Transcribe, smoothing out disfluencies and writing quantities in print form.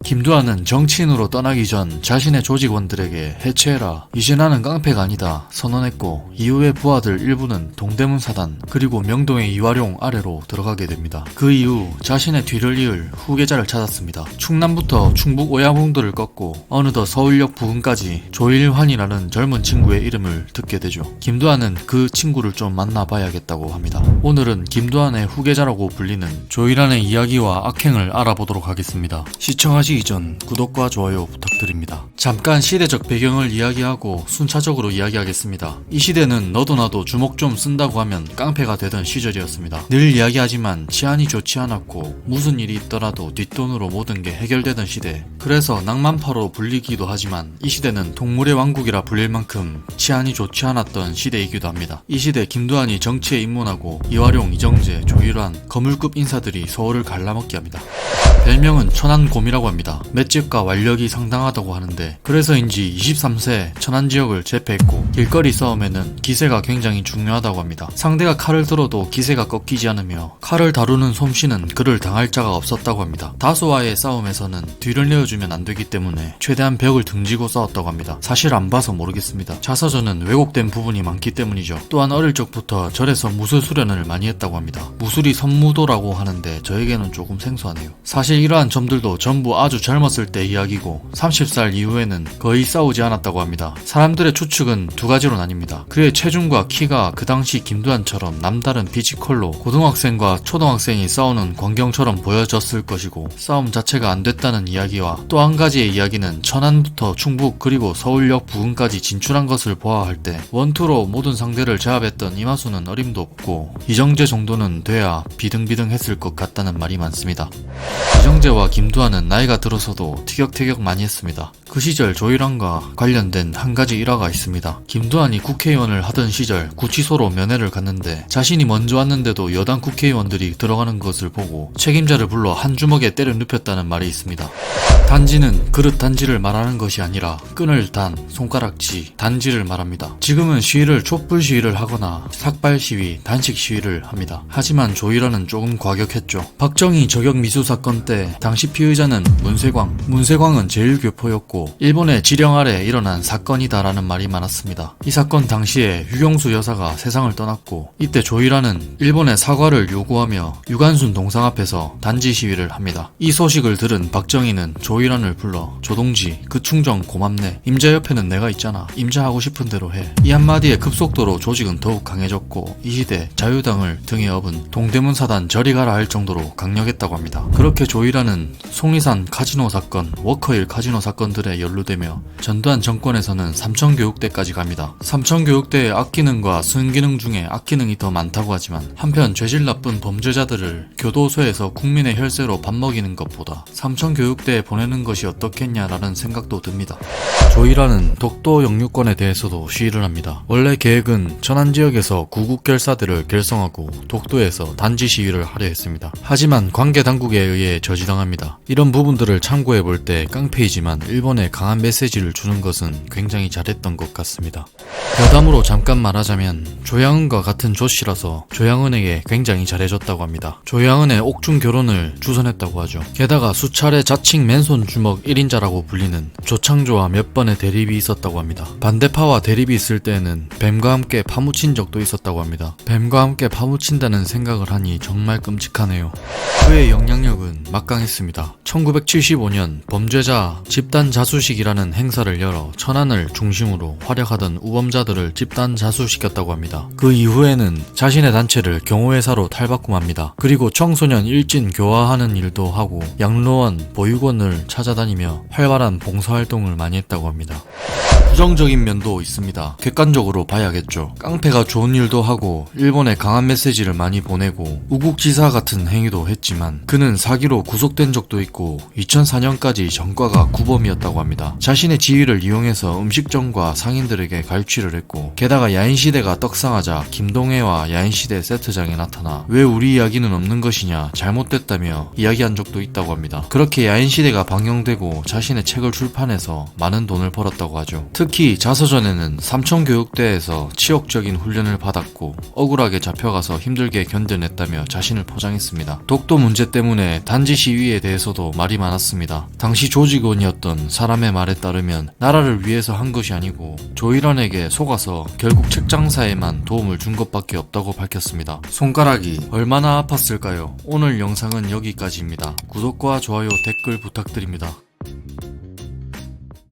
김두한은 정치인으로 떠나기 전 자신의 조직원들에게 해체해라, 이제 나는 깡패가 아니다 선언했고, 이후에 부하들 일부는 동대문 사단 그리고 명동의 이화룡 아래로 들어가게 됩니다. 그 이후 자신의 뒤를 이을 후계자를 찾았습니다. 충남부터 충북 오야봉도를 꺾고 어느덧 서울역 부근까지 조일환이라는 젊은 친구의 이름을 듣게 되죠. 김두한은 그 친구를 좀 만나봐야겠다고 합니다. 오늘은 김두한의 후계자라고 불리는 조일환의 이야기와 악행을 알아보도록 하겠습니다. 시청하시기 전 구독과 좋아요 부탁드립니다. 잠깐 시대적 배경을 이야기하고 순차적으로 이야기하겠습니다. 이 시대는 너도 나도 주먹 좀 쓴다고 하면 깡패가 되던 시절이었습니다. 늘 이야기하지만 치안이 좋지 않았고 무슨 일이 있더라도 뒷돈으로 모든 게 해결되던 시대. 그래서 낭만파로 불리기도 하지만 이 시대는 동물의 왕국이라 불릴 만큼 치안이 좋지 않았던 시대이기도 합니다. 이 시대 김두한이 정치에 입문하고 이화룡, 이정재, 조일환, 거물급 인사들이 서울을 갈라먹게 합니다. 별명은 천안곰이라고 합니다. 맷집과 완력이 상당하다고 하는데 그래서인지 23세 천안지역을 제패했고, 길거리 싸움에는 기세가 굉장히 중요하다고 합니다. 상대가 칼을 들어도 기세가 꺾이지 않으며 칼을 다루는 솜씨는 그를 당할 자가 없었다고 합니다. 다수와의 싸움에서는 뒤를 내어주면 안 되기 때문에 최대한 벽을 등지고 싸웠다고 합니다. 사실 안 봐서 모르겠습니다. 자서전은 왜곡된 부분이 많기 때문이죠. 또한 어릴 적부터 절에서 무술 수련을 많이 했다고 합니다. 무술이 선무도라고 하는데 저에게는 조금 생소하네요. 사실 이러한 점들도 전부 아주 젊었을 때 이야기고 30살 이후에는 거의 싸우지 않았다고 합니다. 사람들의 추측은 두 가지로 나뉩니다. 그의 체중과 키가 그 당시 김두한처럼 남다른 피지컬로 고등학생과 초등학생이 싸우는 광경처럼 보여졌을 것이고, 싸움 자체가 안 됐다는 이야기와 또 한 가지의 이야기는 천안부터 충북 그리고 서울역 부근까지 진출한 것을 보아할 때 원투로 모든 상대를 제압했던 이마수는 어림도 없고 이정재 정도는 돼야 비등비등했을 것 같다는 말이 많습니다. 이정재와 김두한은 나이가 들어서도 티격태격 많이 했습니다. 그 시절 조일환과 관련된 한 가지 일화가 있습니다. 김두한이 국회의원을 하던 시절 구치소로 면회를 갔는데 자신이 먼저 왔는데도 여당 국회의원들이 들어가는 것을 보고 책임자를 불러 한 주먹에 때려 눕혔다는 말이 있습니다. 단지는 그릇 단지를 말하는 것이 아니라 끈을 단 손가락지 단지를 말합니다. 지금은 시위를 촛불 시위를 하거나 삭발 시위, 단식 시위를 합니다. 하지만 조일환은 조금 과격했죠. 박정희 저격 미수 사건 때 당시 피의자는 문세광은 제일교포였고 일본의 지령 아래 일어난 사건이다라는 말이 많았습니다. 이 사건 당시에 유경수 여사가 세상을 떠났고, 이때 조일환은 일본의 사과를 요구하며 유관순 동상 앞에서 단지 시위를 합니다. 이 소식을 들은 박정희는 조일환을 불러 조동지 그 충정 고맙네, 임자 옆에는 내가 있잖아, 임자하고 싶은 대로 해. 이 한마디에 급속도로 조직은 더욱 강해졌고 이 시대 자유당을 등에 업은 동대문 사단 저리 가라 할 정도로 강력했다고 합니다. 그렇게 조일환은 속리산 카지노 사건, 워커힐 카지노 사건들에 연루되며 전두환 정권에서는 삼천교육대까지 갑니다. 삼천교육대의 악기능과 순기능 중에 악기능이 더 많다고 하지만 한편 죄질 나쁜 범죄자들을 교도소에서 국민의 혈세로 밥 먹이는 것보다 삼천교육대에 보내는 것이 어떻겠냐라는 생각도 듭니다. 조일환은 독도 영유권에 대해서도 시위를 합니다. 원래 계획은 천안지역에서 구국결사대를 결성하고 독도에서 단지 시위를 하려 했습니다. 하지만 관계 당국에 의해 저지당합니다. 이런 부분들을 참고해볼 때 깡패이지만 일본에 강한 메시지를 주는 것은 굉장히 잘했던 것 같습니다. 여담으로 잠깐 말하자면 조양은과 같은 조씨라서 조양은에게 굉장히 잘해줬다고 합니다. 조양은의 옥중 결혼을 주선했다고 하죠. 게다가 수차례 자칭 맨손 주먹 1인자라고 불리는 조창조와 몇 번의 대립이 있었다고 합니다. 반대파와 대립이 있을 때에는 뱀과 함께 파묻힌 적도 있었다고 합니다. 뱀과 함께 파묻힌다는 생각을 하니 정말 끔찍하네요. 그의 영향력은 막강했습니다. 1975년 범죄자 집단 자수식이라는 행사를 열어 천안을 중심으로 활약하던 우범자들을 집단 자수시켰다고 합니다. 그 이후에는 자신의 단체를 경호회사로 탈바꿈합니다. 그리고 청소년 일진 교화하는 일도 하고 양로원, 보육원을 찾아다니며 활발한 봉사활동을 많이 했다고 합니다. 부정적인 면도 있습니다. 객관적으로 봐야겠죠. 깡패가 좋은 일도 하고 일본에 강한 메시지를 많이 보내고 우국지사 같은 행위도 했지만 그는 사기로 구속된 적도 있고 2004년까지 전과가 모범이었다고 합니다. 자신의 지위를 이용해서 음식점과 상인들에게 갈취를 했고, 게다가 야인시대가 떡상하자 김동해와 야인시대 세트장에 나타나 왜 우리 이야기는 없는 것이냐, 잘못됐다며 이야기한 적도 있다고 합니다. 그렇게 야인시대가 방영되고 자신의 책을 출판해서 많은 돈을 벌었다고 하죠. 특히 자서전에는 삼청교육대에서 치욕적인 훈련을 받았고 억울하게 잡혀가서 힘들게 견뎌냈다며 자신을 포장했습니다. 독도 문제 때문에 단지 시위에 대해서도 말이 많았습니다. 당시 조직원이었던 사람의 말에 따르면 나라를 위해서 한 것이 아니고 조일원에게 속아서 결국 책장사에만 도움을 준 것밖에 없다고 밝혔습니다. 손가락이 얼마나 아팠을까요? 오늘 영상은 여기까지입니다. 구독과 좋아요, 댓글 부탁드립니다.